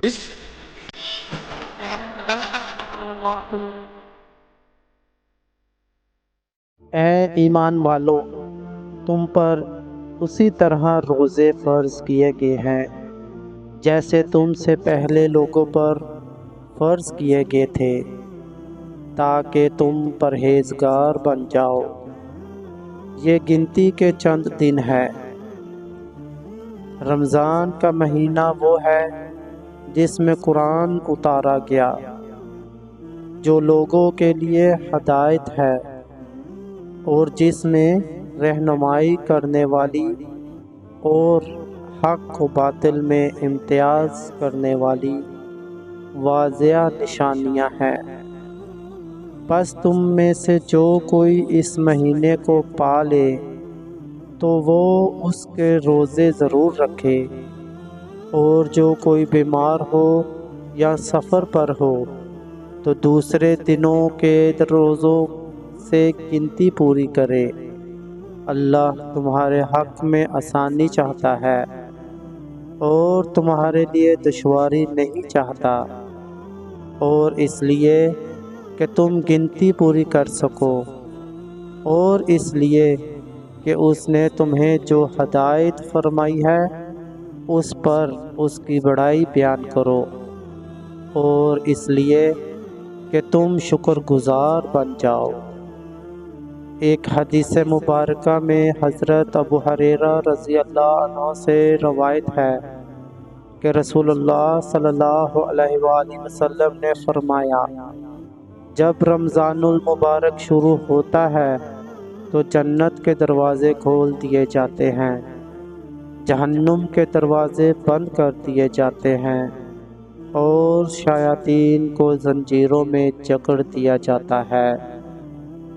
اے ایمان والو، تم پر اسی طرح روزے فرض کیے گئے ہیں جیسے تم سے پہلے لوگوں پر فرض کیے گئے تھے، تاکہ تم پرہیزگار بن جاؤ۔ یہ گنتی کے چند دن ہے۔ رمضان کا مہینہ وہ ہے جس میں قرآن اتارا گیا، جو لوگوں کے لیے ہدایت ہے اور جس میں رہنمائی کرنے والی اور حق و باطل میں امتیاز کرنے والی واضح نشانیاں ہیں۔ پس تم میں سے جو کوئی اس مہینے کو پا لے تو وہ اس کے روزے ضرور رکھے، اور جو کوئی بیمار ہو یا سفر پر ہو تو دوسرے دنوں کے روزوں سے گنتی پوری کرے۔ اللہ تمہارے حق میں آسانی چاہتا ہے اور تمہارے لیے دشواری نہیں چاہتا، اور اس لیے کہ تم گنتی پوری کر سکو، اور اس لیے کہ اس نے تمہیں جو ہدایت فرمائی ہے اس پر اس کی بڑائی بیان کرو، اور اس لیے کہ تم شکر گزار بن جاؤ۔ ایک حدیث مبارکہ میں حضرت ابو ہریرہ رضی اللہ عنہ سے روایت ہے کہ رسول اللہ صلی اللہ علیہ وآلہ وسلم نے فرمایا، جب رمضان المبارک شروع ہوتا ہے تو جنت کے دروازے کھول دیے جاتے ہیں، جہنم کے دروازے بند کر دیے جاتے ہیں، اور شیاطین کو زنجیروں میں جکڑ دیا جاتا ہے۔